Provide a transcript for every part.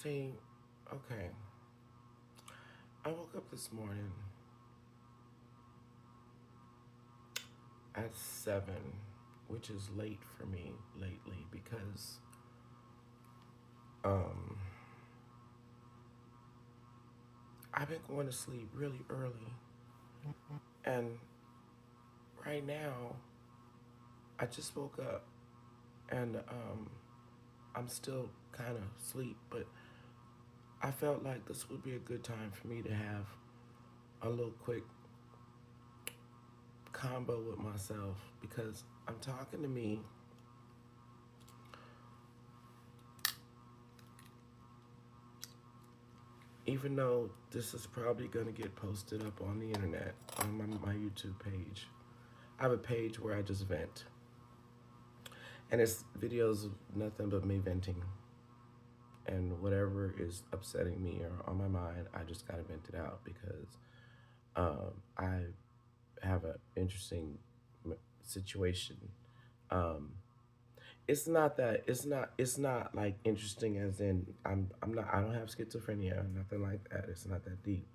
See, okay. I woke up this morning at 7, which is late for me lately because um, I've been going to sleep really early. And right now, I just woke up and I'm still kind of asleep, but I felt like this would be a good time for me to have a little quick combo with myself because I'm talking to me. Even though this is probably going to get posted up on the internet, on my YouTube page, I have a page where I just vent. And it's videos of nothing but me venting. And whatever is upsetting me or on my mind, I just got to vent it out because I have an interesting situation. Um, it's not like interesting as in I don't have schizophrenia, nothing like that. It's not that deep.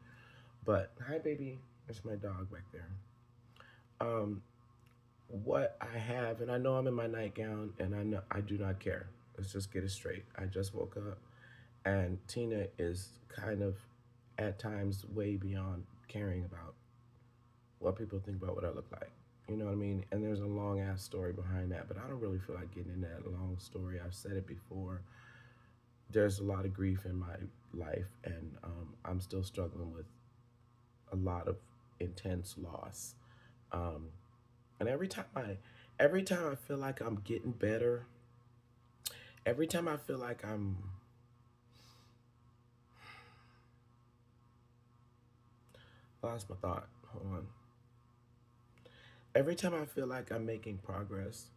But hi baby, there's my dog back there. Um what I have, and I know I'm in my nightgown and I know I do not care. Let's just get it straight. I just woke up and Tina is kind of at times way beyond caring about what people think about what I look like. You know what I mean? And there's a long ass story behind that, but I don't really feel like getting in that long story. I've said it before. There's a lot of grief in my life, and I'm still struggling with a lot of intense loss. Um, and every time I feel like I'm getting better, every time I feel like I'm lost my thought. Hold on. Every time I feel like I'm making progress,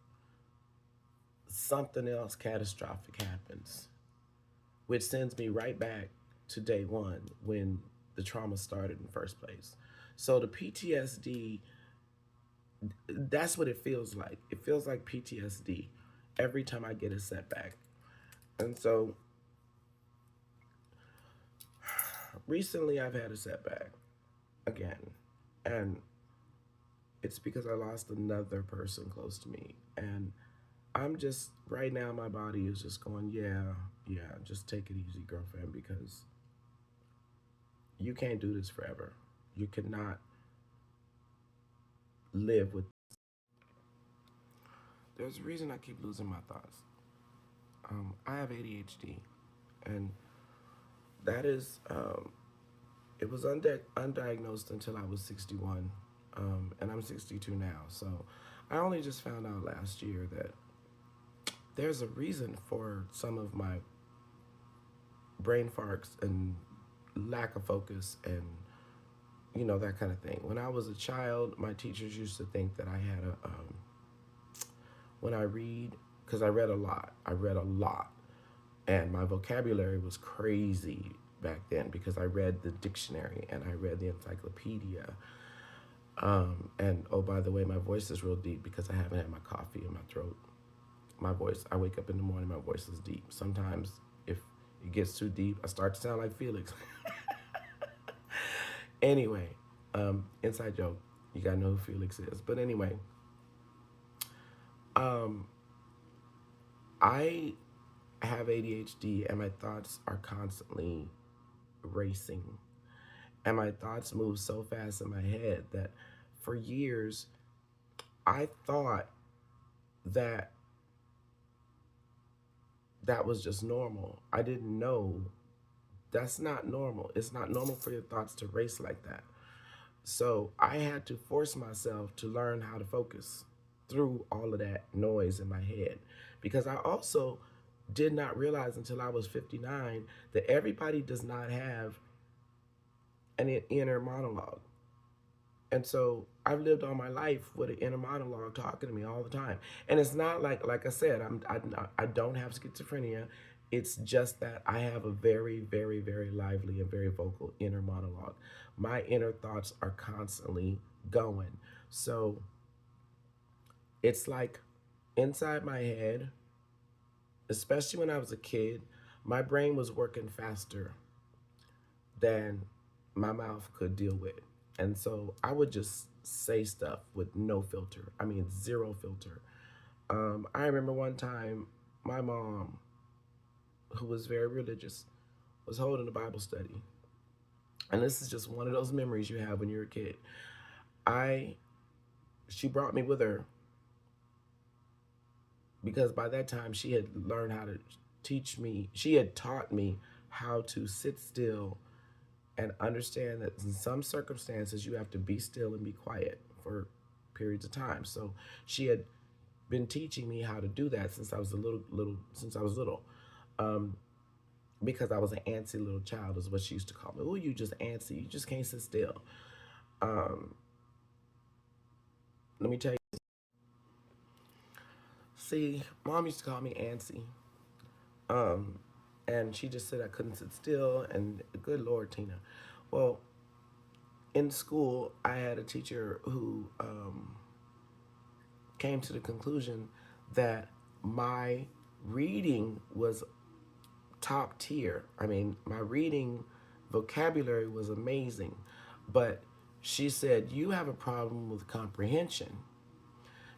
something else catastrophic happens, which sends me right back to day one when the trauma started in the first place. So the PTSD, that's what it feels like. It feels like PTSD every time I get a setback. And so recently I've had a setback again. And it's because I lost another person close to me. And I'm just, right now, my body is just going, yeah, just take it easy, girlfriend, because you can't do this forever. You cannot live with. There's a reason I keep losing my thoughts. I have ADHD, and that is, it was undiagnosed until I was 61, and I'm 62 now. So I only just found out last year that there's a reason for some of my brain farts and lack of focus and that kind of thing. When I was a child, my teachers used to think that I had a when I read, because I read a lot, and my vocabulary was crazy back then because I read the dictionary and I read the encyclopedia. And oh, by the way, my voice is real deep because I haven't had my coffee in my throat. My voice, I wake up in the morning, my voice is deep. Sometimes if it gets too deep, I start to sound like Felix. Anyway, inside joke, you gotta know who Felix is. But anyway, um, I have ADHD and my thoughts are constantly racing. And my thoughts move so fast in my head that for years I thought that that was just normal. I didn't know that's not normal. It's not normal for your thoughts to race like that. So I had to force myself to learn how to focus through all of that noise in my head because I also did not realize until I was 59 that everybody does not have an inner monologue. And so I've lived all my life with an inner monologue talking to me all the time. And it's not like I said, I don't have schizophrenia. It's just that I have a very, very, very lively and very vocal inner monologue. My inner thoughts are constantly going. So it's like inside my head, especially when I was a kid, my brain was working faster than my mouth could deal with. And so I would just say stuff with no filter. I mean, zero filter. I remember one time my mom, who was very religious, was holding a Bible study. And this is just one of those memories you have when you're a kid. I She brought me with her because by that time she had learned how to teach me. She had taught me how to sit still and understand that in some circumstances you have to be still and be quiet for periods of time. So she had been teaching me how to do that since I was a little. Um, because I was an antsy little child is what she used to call me. Oh, you just antsy. You just can't sit still. Um, Let me tell you. See, mom used to call me antsy. Um, and she just said I couldn't sit still. And good Lord, Tina. Well, in school, I had a teacher who came to the conclusion that my reading was top tier. I mean, my reading vocabulary was amazing. But she said, you have a problem with comprehension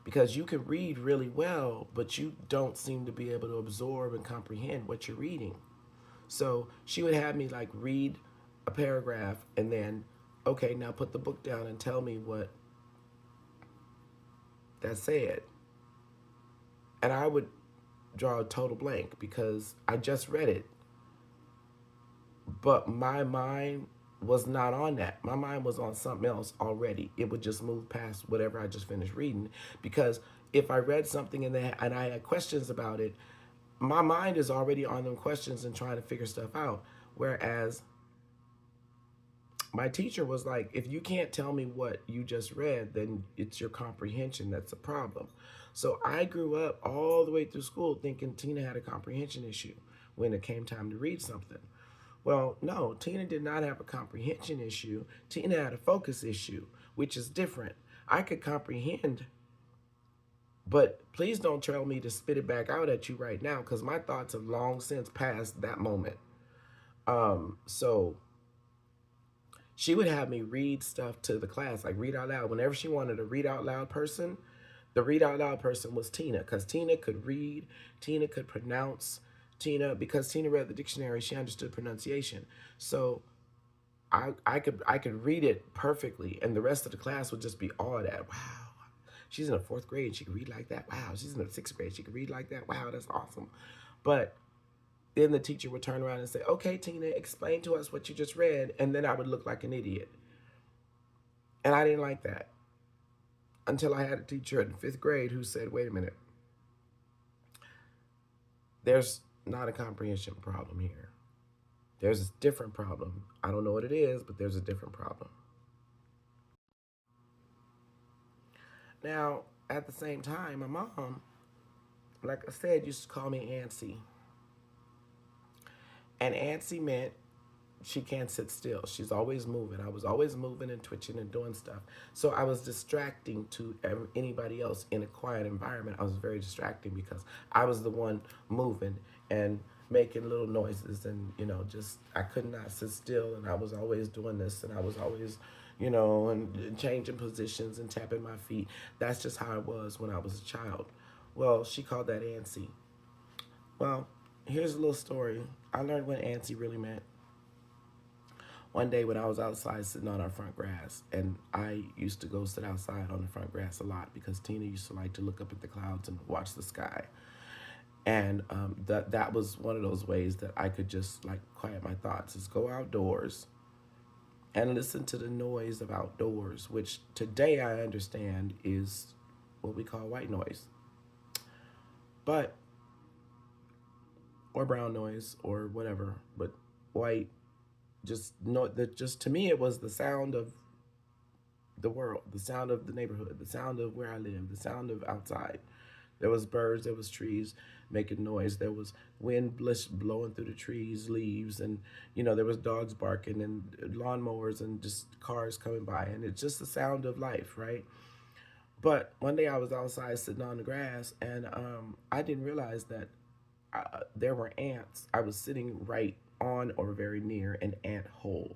because you can read really well, but you don't seem to be able to absorb and comprehend what you're reading. So she would have me like read a paragraph and then, okay, now put the book down and tell me what that said. And I would draw a total blank because I just read it. But my mind was not on that. My mind was on something else already. It would just move past whatever I just finished reading. Because if I read something and I had questions about it, my mind is already on them questions and trying to figure stuff out. Whereas my teacher was like, if you can't tell me what you just read, then it's your comprehension that's a problem. So I grew up all the way through school thinking Tina had a comprehension issue when it came time to read something. Well, no, Tina did not have a comprehension issue. Tina had a focus issue, which is different. I could comprehend, but please don't tell me to spit it back out at you right now because my thoughts have long since passed that moment. So she would have me read stuff to the class, like read out loud. Whenever she wanted a read out loud person, the read out loud person was Tina, because Tina could read, Tina could pronounce, because Tina read the dictionary, she understood pronunciation. So I could read it perfectly, and the rest of the class would just be awed at, wow, she's in the fourth grade and she can read like that. Wow, she's in the sixth grade, she can read like that. Wow, that's awesome. But then the teacher would turn around and say, okay, Tina, explain to us what you just read. And then I would look like an idiot. And I didn't like that until I had a teacher in fifth grade who said, wait a minute, there's not a comprehension problem here. There's a different problem. I don't know what it is, but there's a different problem. Now, at the same time, my mom, like I said, used to call me antsy. And antsy meant she can't sit still. She's always moving. I was always moving and twitching and doing stuff. So I was distracting to anybody else in a quiet environment. I was very distracting because I was the one moving and making little noises and, just I could not sit still, and I was always doing this, and I was always, and changing positions and tapping my feet. That's just how I was when I was a child. Well, she called that antsy. Well, here's a little story. I learned what antsy really meant one day when I was outside sitting on our front grass. And I used to go sit outside on the front grass a lot because Tina used to like to look up at the clouds and watch the sky. And that was one of those ways that I could just like quiet my thoughts, is go outdoors and listen to the noise of outdoors, which today I understand is what we call white noise. But or brown noise or whatever, but white, just no, that just to me it was the sound of the world, the sound of the neighborhood, the sound of where I live, the sound of outside. There was birds, there was trees making noise, there was wind blowing through the trees, leaves, and there was dogs barking and lawnmowers and just cars coming by, and it's just the sound of life, right? But one day I was outside sitting on the grass, and I didn't realize that there were ants. I was sitting right on or very near an ant hole,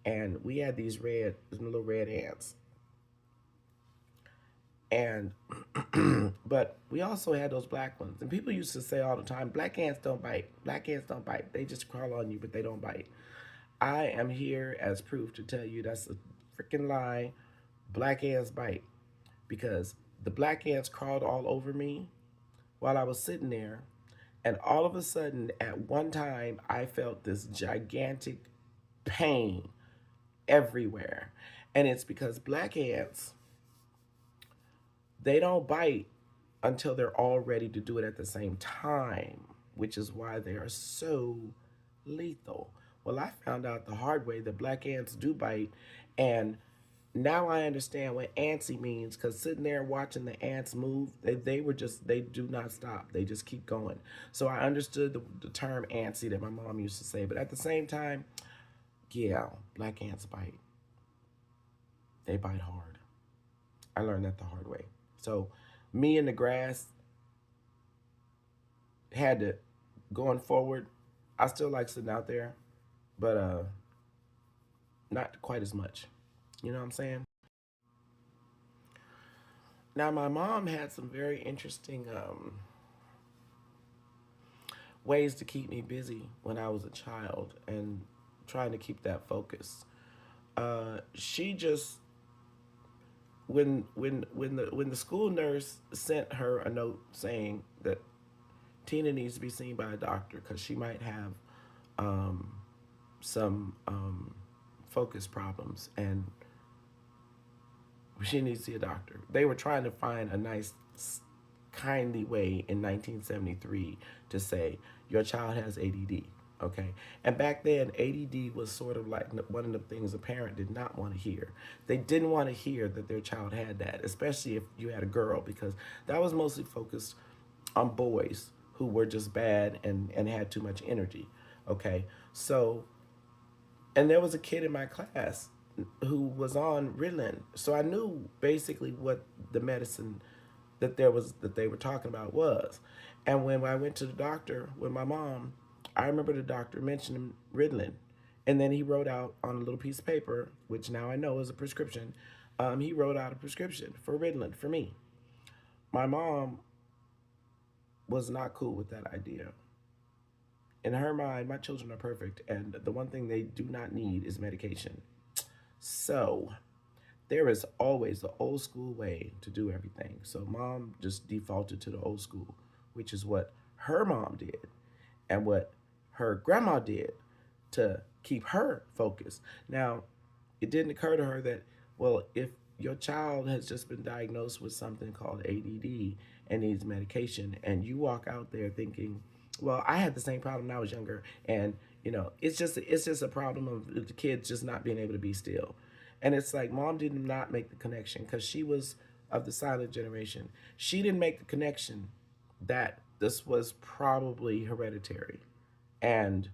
and we had these little red ants, and but we also had those black ones. And people used to say all the time, black ants don't bite. Black ants don't bite. They just crawl on you, but they don't bite. I am here as proof to tell you that's a freaking lie. Black ants bite, because the black ants crawled all over me while I was sitting there. And all of a sudden, at one time, I felt this gigantic pain everywhere. And it's because black ants, they don't bite until they're all ready to do it at the same time, which is why they are so lethal. Well, I found out the hard way that black ants do bite, and now I understand what antsy means, because sitting there watching the ants move, they do not stop. They just keep going. So I understood the term antsy that my mom used to say, but at the same time, yeah, black ants bite. They bite hard. I learned that the hard way. So me in the grass had to, going forward, I still like sitting out there, but not quite as much. You know what I'm saying? Now, my mom had some very interesting ways to keep me busy when I was a child and trying to keep that focus. She just when the school nurse sent her a note saying that Tina needs to be seen by a doctor because she might have some focus problems, and she needs to see a doctor. They were trying to find a nice, kindly way in 1973 to say, your child has ADD, okay? And back then, ADD was sort of like one of the things a parent did not want to hear. They didn't want to hear that their child had that, especially if you had a girl, because that was mostly focused on boys who were just bad and had too much energy, okay? So, and there was a kid in my class who was on Ritalin. So I knew basically what the medicine that they were talking about was. And when I went to the doctor with my mom, I remember the doctor mentioning Ritalin. And then he wrote out on a little piece of paper, which now I know is a prescription, he wrote out a prescription for Ritalin for me. My mom was not cool with that idea. In her mind, my children are perfect, and the one thing they do not need is medication. So there is always the old school way to do everything. So mom just defaulted to the old school, which is what her mom did and what her grandma did to keep her focused. Now, it didn't occur to her that, well, if your child has just been diagnosed with something called ADD and needs medication, and you walk out there thinking, well, I had the same problem when I was younger, and it's just a problem of the kids just not being able to be still. And it's like mom did not make the connection because she was of the silent generation. She didn't make the connection that this was probably hereditary, and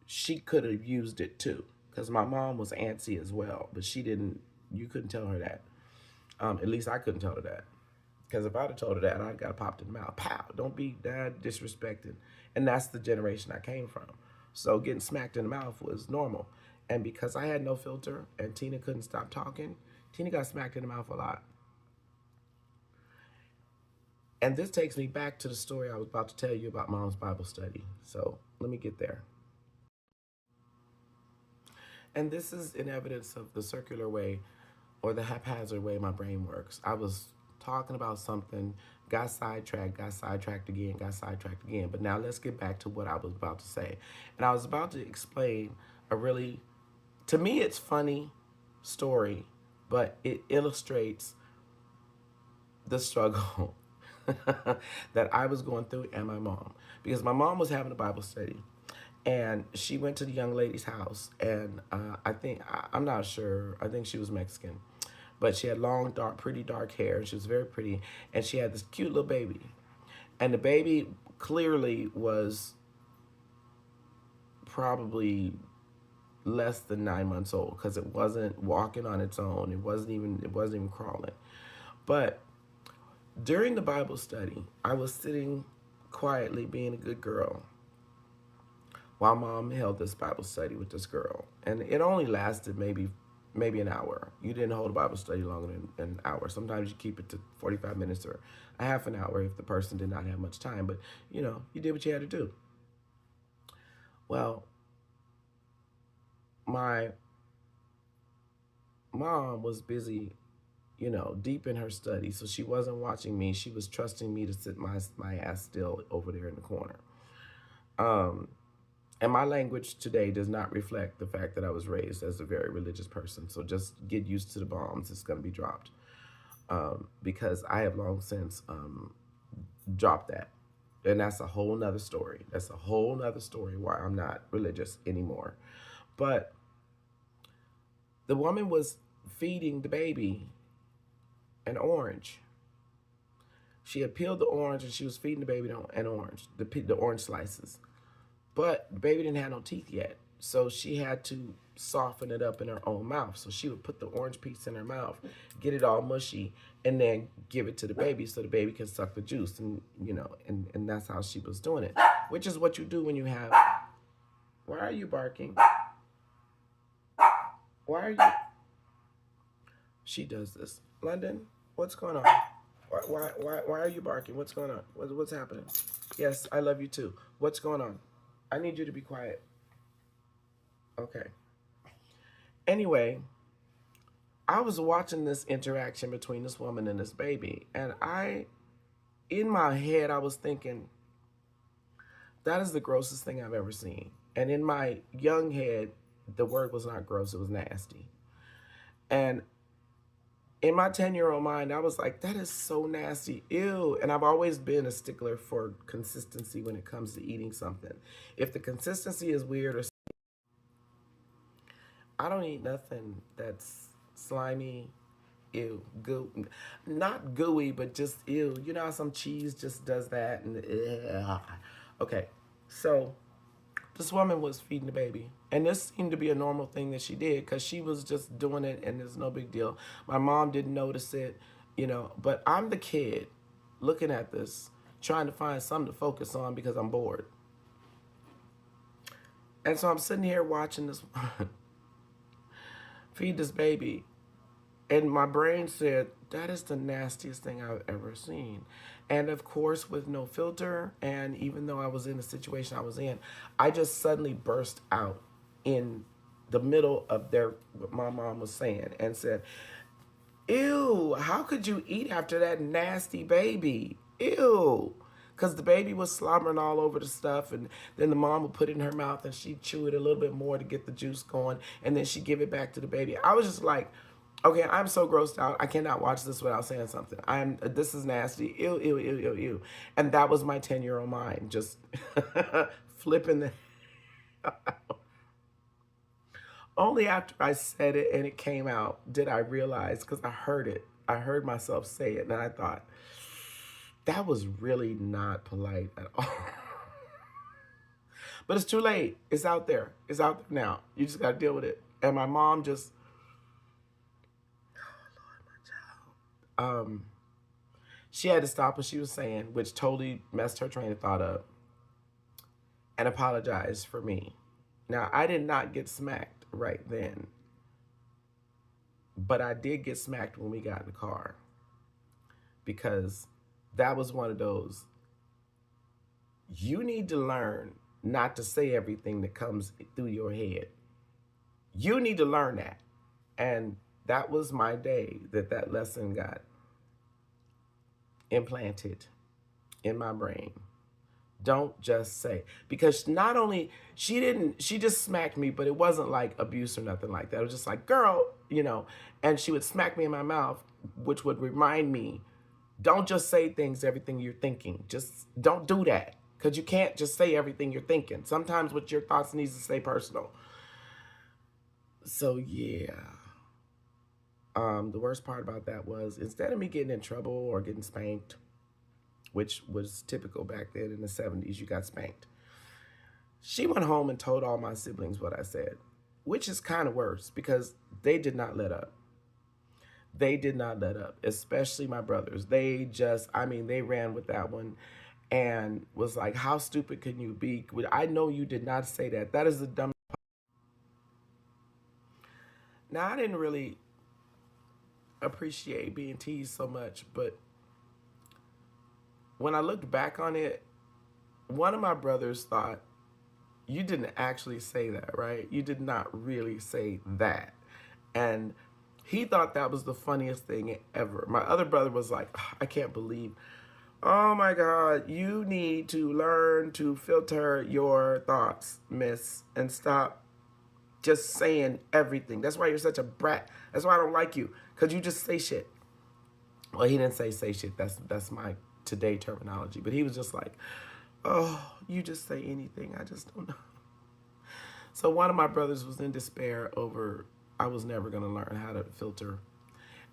she could have used it too, because my mom was antsy as well, but she didn't. You couldn't tell her that. At least I couldn't tell her that. Because if I'd have told her that, I'd got popped in the mouth. Pow! Don't be that disrespected. And that's the generation I came from. So getting smacked in the mouth was normal. And because I had no filter and Tina couldn't stop talking, Tina got smacked in the mouth a lot. And this takes me back to the story I was about to tell you about Mom's Bible study. So let me get there. And this is in evidence of the circular way or the haphazard way my brain works. I was talking about something, got sidetracked again, got sidetracked again. But now let's get back to what I was about to say. And I was about to explain a really, to me, it's funny story, but it illustrates the struggle that I was going through and my mom. Because my mom was having a Bible study, and she went to the young lady's house, and I'm not sure, I think she was Mexican. But she had long, pretty dark hair, and she was very pretty, and she had this cute little baby. And the baby clearly was probably less than 9 months old, because it wasn't walking on its own. It wasn't even crawling. But during the Bible study, I was sitting quietly being a good girl while mom held this Bible study with this girl. And it only lasted maybe an hour. You didn't hold a Bible study longer than an hour. Sometimes you keep it to 45 minutes or a half an hour if the person did not have much time. But, you did what you had to do. Well, my mom was busy, deep in her study. So she wasn't watching me. She was trusting me to sit my ass still over there in the corner. And my language today does not reflect the fact that I was raised as a very religious person. So just get used to the bombs. It's going to be dropped. Because I have long since dropped that. And that's a whole nother story. That's a whole nother story why I'm not religious anymore. But the woman was feeding the baby an orange. She had peeled the orange and she was feeding the baby an orange, the orange slices. But the baby didn't have no teeth yet. So she had to soften it up in her own mouth. So she would put the orange piece in her mouth, get it all mushy, and then give it to the baby so the baby can suck the juice. And, and that's how she was doing it, which is what you do when you have... Why are you barking? Why are you... She does this. London, what's going on? Why are you barking? What's going on? What's happening? Yes, I love you too. What's going on? I need you to be quiet. Okay. Anyway, I was watching this interaction between this woman and this baby, and in my head, I was thinking, that is the grossest thing I've ever seen. And in my young head, the word was not gross, it was nasty. And in my 10-year-old mind, I was like, that is so nasty. Ew. And I've always been a stickler for consistency when it comes to eating something. If the consistency is weird or... I don't eat nothing that's slimy, ew, goo. Not gooey, but just ew. You know how some cheese just does that? And okay, so this woman was feeding the baby. And this seemed to be a normal thing that she did because she was just doing it and it's no big deal. My mom didn't notice it, but I'm the kid looking at this, trying to find something to focus on because I'm bored. And so I'm sitting here watching this feed this baby. And my brain said, that is the nastiest thing I've ever seen. And of course, with no filter, and even though I was in the situation I was in, I just suddenly burst out in the middle of what my mom was saying and said, ew, how could you eat after that nasty baby? Ew. Because the baby was slobbering all over the stuff, and then the mom would put it in her mouth and she'd chew it a little bit more to get the juice going, and then she'd give it back to the baby. I was just like, okay, I'm so grossed out. I cannot watch this without saying something. This is nasty. Ew, ew, ew, ew, ew. And that was my 10-year-old mind, just flipping the... Only after I said it and it came out did I realize, because I heard it. I heard myself say it, and I thought, that was really not polite at all. But it's too late. It's out there. It's out there now. You just got to deal with it. And my mom just... Oh, Lord, my child. She had to stop what she was saying, which totally messed her train of thought up, and apologize for me. Now, I did not get smacked right then, but I did get smacked when we got in the car, because that was one of those, you need to learn not to say everything that comes through your head. You need to learn that. And that was my day that lesson got implanted in my brain. Don't just say, because not only, she just smacked me, but it wasn't like abuse or nothing like that. It was just like, girl, and she would smack me in my mouth, which would remind me, don't just say everything you're thinking. Just don't do that, because you can't just say everything you're thinking. Sometimes what your thoughts needs to stay personal. So yeah. The worst part about that was, instead of me getting in trouble or getting spanked, which was typical back then in the 70s, you got spanked, she went home and told all my siblings what I said, which is kind of worse because they did not let up. They did not let up, especially my brothers. They ran with that one. and was like, how stupid can you be? I know you did not say that. That is the dumbest. Now, I didn't really appreciate being teased so much, but when I looked back on it, one of my brothers thought, you didn't actually say that, right? You did not really say that. And he thought that was the funniest thing ever. My other brother was like, I can't believe, oh my God, you need to learn to filter your thoughts, miss, and stop just saying everything. That's why you're such a brat. That's why I don't like you, because you just say shit. Well, he didn't say shit. That's my today terminology. But he was just like, oh, you just say anything. I just don't know. So one of my brothers was in despair over I was never going to learn how to filter.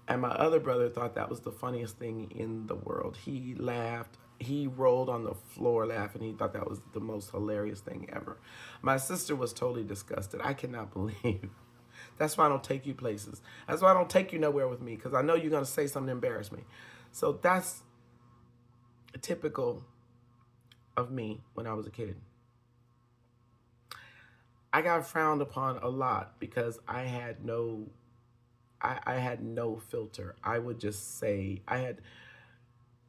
And my other brother thought that was the funniest thing in the world. He laughed. He rolled on the floor laughing. He thought that was the most hilarious thing ever. My sister was totally disgusted. I cannot believe. That's why I don't take you places. That's why I don't take you nowhere with me, because I know you're going to say something to embarrass me. So that's typical of me when I was a kid. I got frowned upon a lot because I had no filter. I would just say,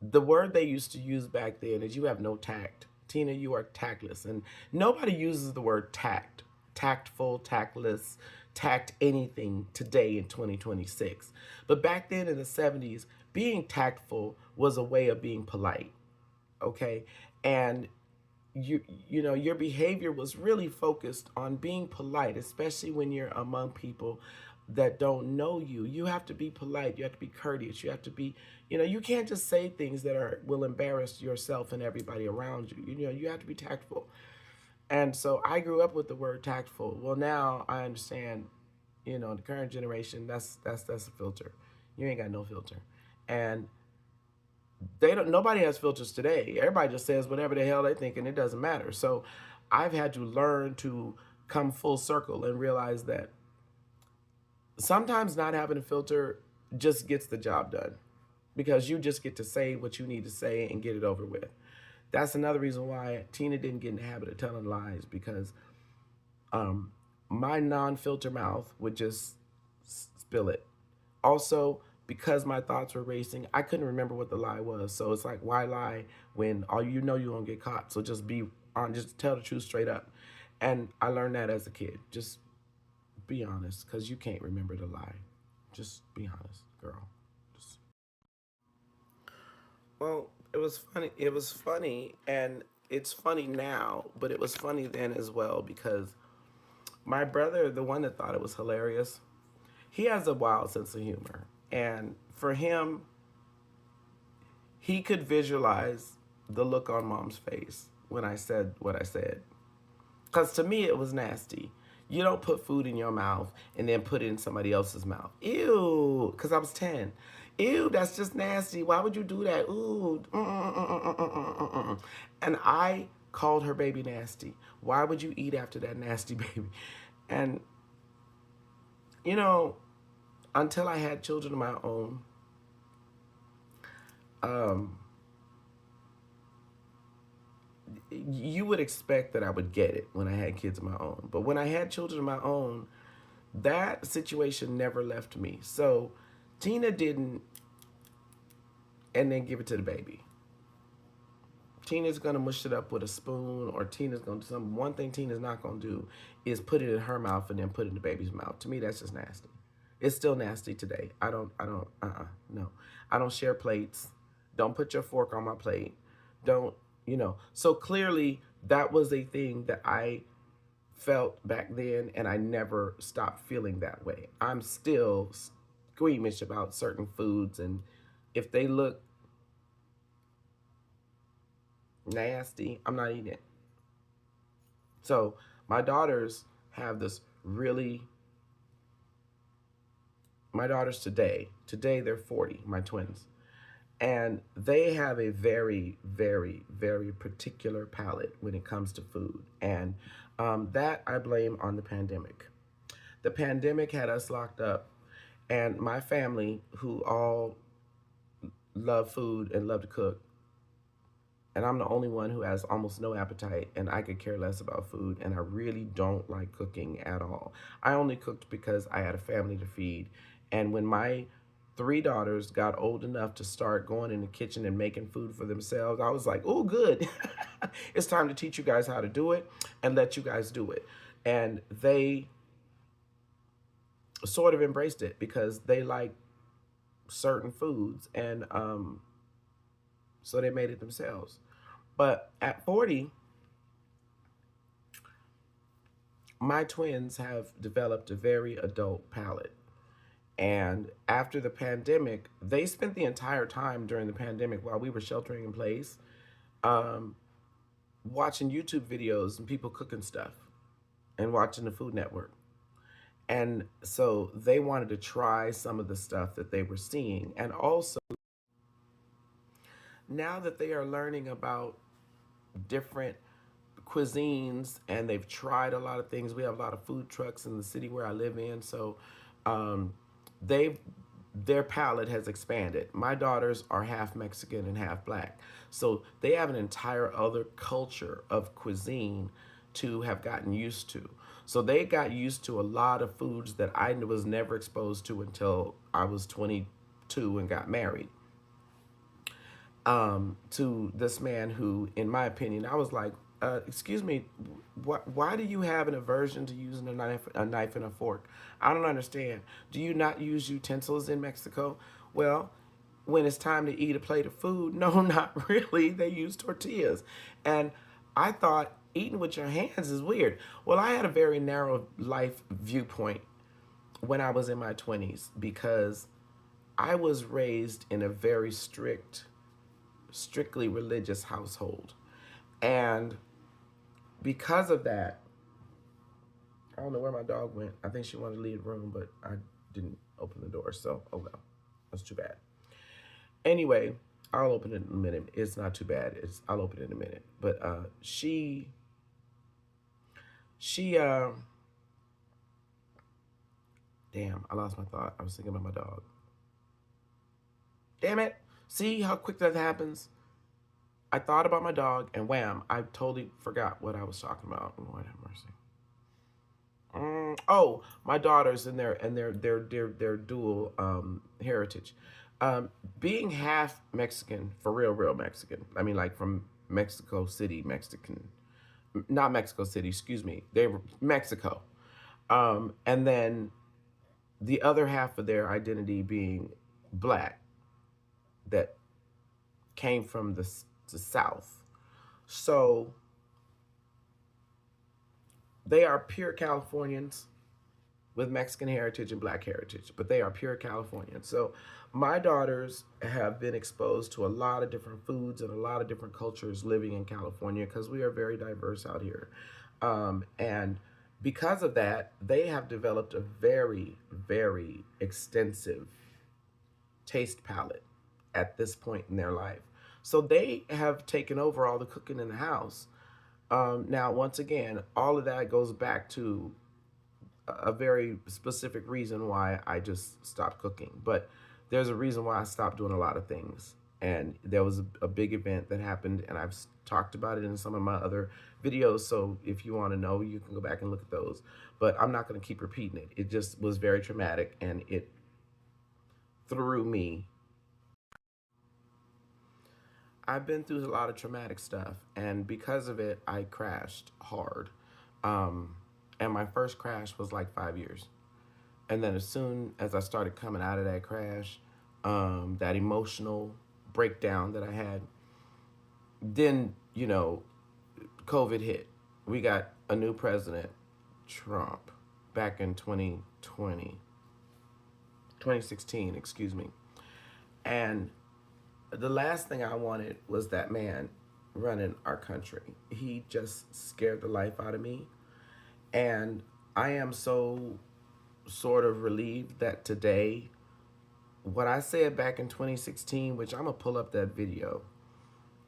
the word they used to use back then is you have no tact. Tina, you are tactless. And nobody uses the word tact, tactful, tactless, tact anything today in 2026. But back then in the 70s, being tactful was a way of being polite, okay? And you know, your behavior was really focused on being polite, especially when you're among people that don't know you. You have to be polite, you have to be courteous, you have to be, you know, you can't just say things that will embarrass yourself and everybody around you. You know, you have to be tactful. And so I grew up with the word tactful. Well, now I understand, you know, the current generation, that's a filter. You ain't got no filter. And nobody has filters today. Everybody just says whatever the hell they think, and it doesn't matter. So I've had to learn to come full circle and realize that sometimes not having a filter just gets the job done, because you just get to say what you need to say and get it over with. That's another reason why Tina didn't get in the habit of telling lies, because my non-filter mouth would just spill it. Also, because my thoughts were racing, I couldn't remember what the lie was. So it's like, why lie when all you know you're gonna get caught? So just be on, just tell the truth straight up. And I learned that as a kid. Just be honest, because you can't remember the lie. Just be honest, girl. Just... Well, it was funny. It was funny, and it's funny now, but it was funny then as well, because my brother, the one that thought it was hilarious, he has a wild sense of humor. And for him, he could visualize the look on mom's face when I said what I said. Because to me, it was nasty. You don't put food in your mouth and then put it in somebody else's mouth. Ew, because I was 10. Ew, that's just nasty. Why would you do that? Ooh. And I called her baby nasty. Why would you eat after that nasty baby? And, you know, until I had children of my own, you would expect that I would get it when I had kids of my own. But when I had children of my own, that situation never left me. So Tina didn't, and then give it to the baby. Tina's gonna mush it up with a spoon, or Tina's gonna do something. One thing Tina's not gonna do is put it in her mouth and then put it in the baby's mouth. To me, that's just nasty. It's still nasty today. No. I don't share plates. Don't put your fork on my plate. Don't, you know. So clearly that was a thing that I felt back then, and I never stopped feeling that way. I'm still squeamish about certain foods, and if they look nasty, I'm not eating it. So my daughters have this really, my daughters today they're 40, my twins, and they have a very, very, very particular palate when it comes to food. And that I blame on the pandemic. The pandemic had us locked up, and my family, who all love food and love to cook, and I'm the only one who has almost no appetite, and I could care less about food, and I really don't like cooking at all. I only cooked because I had a family to feed, and when my three daughters got old enough to start going in the kitchen and making food for themselves, I was like, oh, good. It's time to teach you guys how to do it and let you guys do it. And they sort of embraced it because they like certain foods, and so they made it themselves. But at 40, my twins have developed a very adult palate. And after the pandemic, they spent the entire time during the pandemic while we were sheltering in place, um, watching YouTube videos and people cooking stuff and watching the Food Network. And so they wanted to try some of the stuff that they were seeing. And also, now that they are learning about different cuisines and they've tried a lot of things, we have a lot of food trucks in the city where I live in. So um, they've their palate has expanded. My daughters are half Mexican and half black. So they have an entire other culture of cuisine to have gotten used to. So they got used to a lot of foods that I was never exposed to until I was 22 and got married. To this man who, in my opinion, I was like, excuse me, why do you have an aversion to using a knife and a fork? I don't understand. Do you not use utensils in Mexico? Well, when it's time to eat a plate of food, no, not really. They use tortillas. And I thought eating with your hands is weird. Well, I had a very narrow life viewpoint when I was in my 20s because I was raised in a very strictly religious household. And because of that, I don't know where my dog went. I think she wanted to leave the room, but I didn't open the door. So, oh well, that's too bad. Anyway, I'll open it in a minute. It's not too bad. I'll open it in a minute. But she, damn, I lost my thought. I was thinking about my dog. Damn it. See how quick that happens? I thought about my dog, and wham, I totally forgot what I was talking about. Lord have mercy. Oh, my daughters and their dual heritage. Being half Mexican, for real Mexican. I mean, like from Mexico City, Mexican, not Mexico City. Excuse me. They were Mexico, and then the other half of their identity being black, that came from the South. So they are pure Californians with Mexican heritage and black heritage, but they are pure Californians. So my daughters have been exposed to a lot of different foods and a lot of different cultures living in California because we are very diverse out here. And because of that, they have developed a very extensive taste palette at this point in their life. So they have taken over all the cooking in the house. Now, once again, all of that goes back to a very specific reason why I just stopped cooking. But there's a reason why I stopped doing a lot of things. And there was a big event that happened, and I've talked about it in some of my other videos. So if you want to know, you can go back and look at those. But I'm not going to keep repeating it. It just was very traumatic, and it threw me. I've been through a lot of traumatic stuff, and because of it, I crashed hard. And my first crash was like 5 years. And then as soon as I started coming out of that crash, that emotional breakdown that I had, then, COVID hit. We got a new president, Trump, back in 2016, excuse me. And the last thing I wanted was that man running our country. He just scared the life out of me. And I am so sort of relieved that today, what I said back in 2016, which I'm going to pull up that video,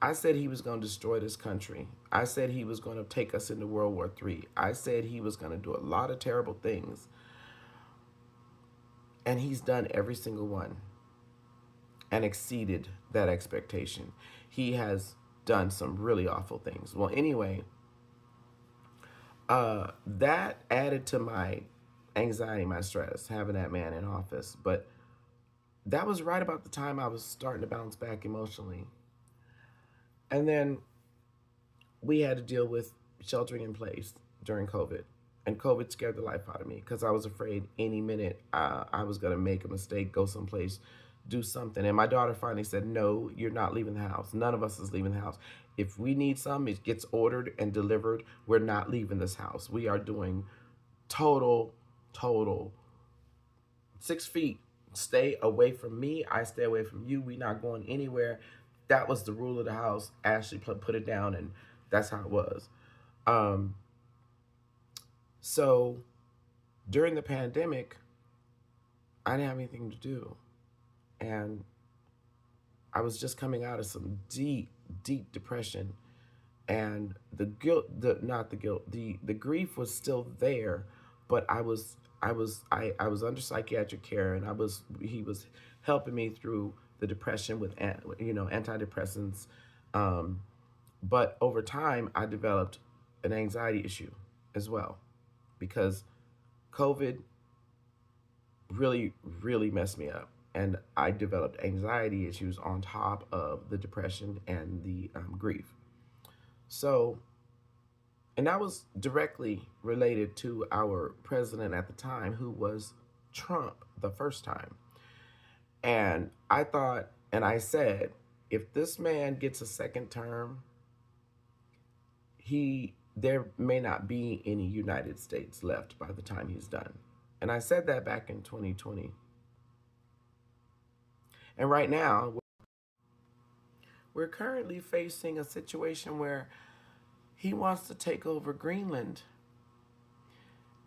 I said he was going to destroy this country. I said he was going to take us into World War III. I said he was going to do a lot of terrible things. And he's done every single one and exceeded that expectation. He has done some really awful things. Well, anyway, that added to my anxiety, my stress, having that man in office. But that was right about the time I was starting to bounce back emotionally. And then we had to deal with sheltering in place during COVID. And COVID scared the life out of me because I was afraid any minute I was going to make a mistake, go someplace, do something. And my daughter finally said, "No, you're not leaving the house. None of us is leaving the house. If we need something, it gets ordered and delivered. We're not leaving this house. We are doing total 6 feet. Stay away from me. I stay away from you. We not going anywhere." That was the rule of the house. Ashley put it down, and that's how it was. Um, so during the pandemic, I didn't have anything to do. And I was just coming out of some deep depression. And the guilt, not the guilt, the grief was still there, but I was under psychiatric care, and he was helping me through the depression with antidepressants. Um, but over time, I developed an anxiety issue as well, because COVID really messed me up. And I developed anxiety issues on top of the depression and the grief. So, and that was directly related to our president at the time, who was Trump the first time. And I thought, and I said, if this man gets a second term, there may not be any United States left by the time he's done. And I said that back in 2020. And right now, we're currently facing a situation where he wants to take over Greenland.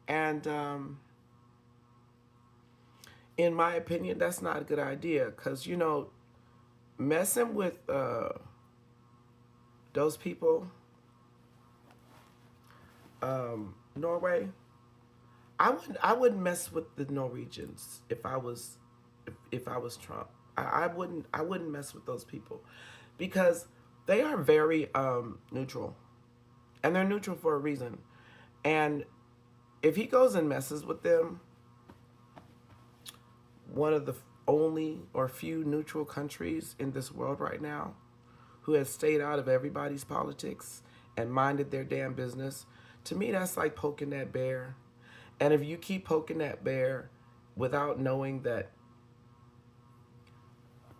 And in my opinion, that's not a good idea, because, messing with those people, Norway, I wouldn't mess with the Norwegians if I was Trump. I wouldn't mess with those people, because they are very neutral, and they're neutral for a reason. And if he goes and messes with them, one of the only or few neutral countries in this world right now, who has stayed out of everybody's politics and minded their damn business, to me, that's like poking that bear. And if you keep poking that bear without knowing that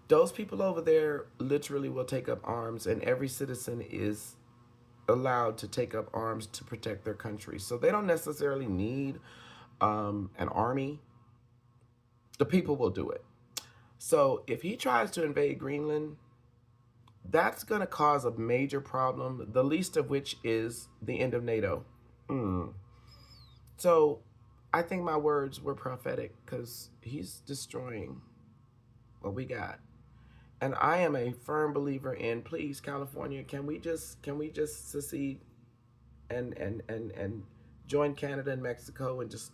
those people over there literally will take up arms, and every citizen is allowed to take up arms to protect their country. So they don't necessarily need an army. The people will do it. So if he tries to invade Greenland, that's going to cause a major problem, the least of which is the end of NATO. So I think my words were prophetic, because he's destroying what we got. And I am a firm believer in, please, California, can we just secede and join Canada and Mexico, and just,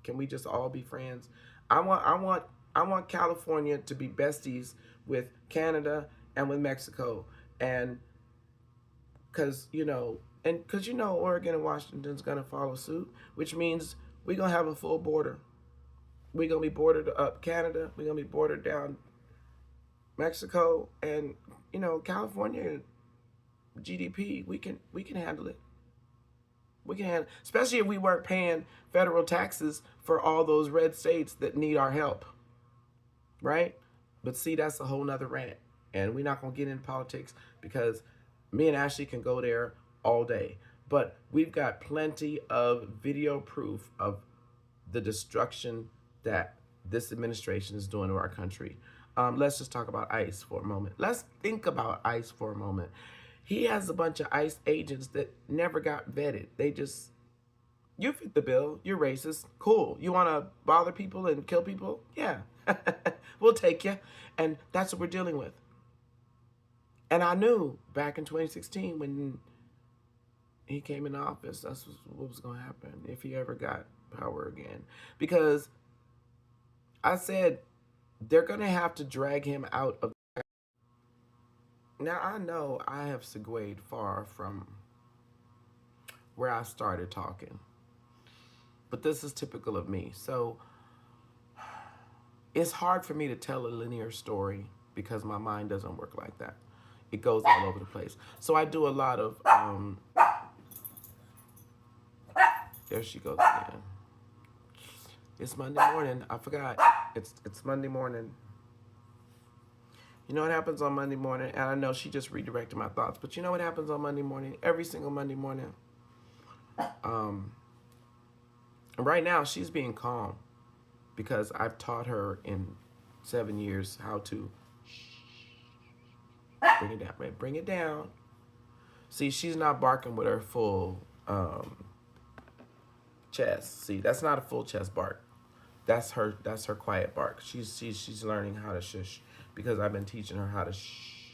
can we just all be friends? I want California to be besties with Canada and with Mexico, and because Oregon and Washington's gonna follow suit, which means we're gonna have a full border. We're gonna be bordered up Canada. We're gonna be bordered down Mexico, and California GDP. We can handle it. We can handle, especially if we weren't paying federal taxes for all those red states that need our help, right? But see, that's a whole nother rant, and we're not gonna get into politics, because me and Ashley can go there all day. But we've got plenty of video proof of the destruction that this administration is doing to our country. Let's just talk about ICE for a moment. Let's think about ICE for a moment. He has a bunch of ICE agents that never got vetted. You fit the bill. You're racist. Cool. You want to bother people and kill people? Yeah. We'll take you. And that's what we're dealing with. And I knew back in 2016 when he came in office, that's what was going to happen if he ever got power again. Because I said, they're going to have to drag him out of Now I know I have segued far from where I started talking, but this is typical of me. So it's hard for me to tell a linear story because my mind doesn't work like that. It goes all over the place. So I do a lot of there she goes again. It's Monday morning. I forgot. It's Monday morning. You know what happens on Monday morning? And I know she just redirected my thoughts, but you know what happens on Monday morning? Every single Monday morning. Um, right now she's being calm because I've taught her in 7 years how to bring it down. Right? Bring it down. See, she's not barking with her full chest. See, that's not a full chest bark. That's her. That's her quiet bark. She's learning how to shush because I've been teaching her how to shh.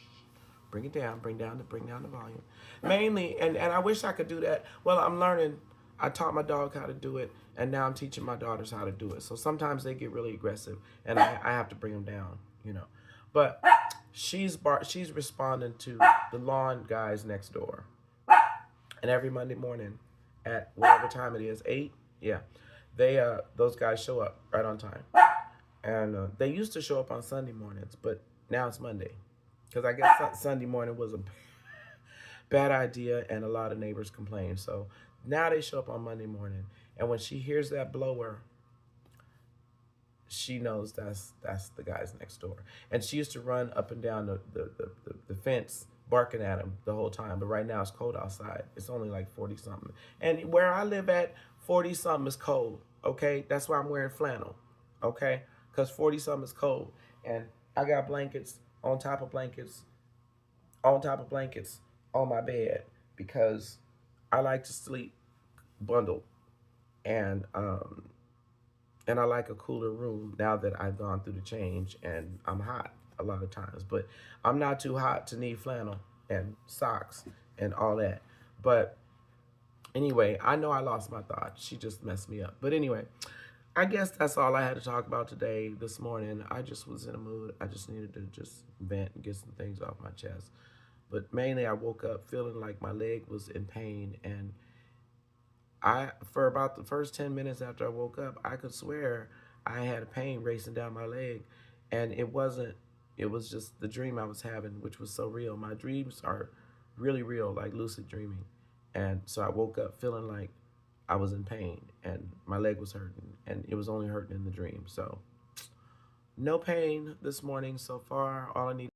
Bring it down. Bring down the volume. Mainly, and I wish I could do that. Well, I'm learning. I taught my dog how to do it, and now I'm teaching my daughters how to do it. So sometimes they get really aggressive, and I have to bring them down. You know, but she's responding to the lawn guys next door, and every Monday morning at whatever time it is, 8, yeah, they those guys show up right on time. And they used to show up on Sunday mornings, but now it's Monday because I guess Sunday morning was a bad idea and a lot of neighbors complained. So now they show up on Monday morning, and when she hears that blower, she knows that's the guys next door. And she used to run up and down the fence barking at him the whole time. But right now it's cold outside. It's only like 40 something. And where I live at, 40 something is cold. Okay? That's why I'm wearing flannel. Okay? Because 40 something is cold. And I got blankets on top of blankets on top of blankets on my bed because I like to sleep bundled. And and I like a cooler room now that I've gone through the change and I'm hot a lot of times. But I'm not too hot to need flannel and socks and all that. But anyway, I know I lost my thought. She just messed me up. But anyway, I guess that's all I had to talk about today, this morning. I just was in a mood. I just needed to just vent and get some things off my chest. But mainly I woke up feeling like my leg was in pain, and for about the first 10 minutes after I woke up, I could swear I had a pain racing down my leg. And it wasn't, it was just the dream I was having, which was so real. My dreams are really real, like lucid dreaming. And so I woke up feeling like I was in pain and my leg was hurting, and it was only hurting in the dream. So no pain this morning so far. All I need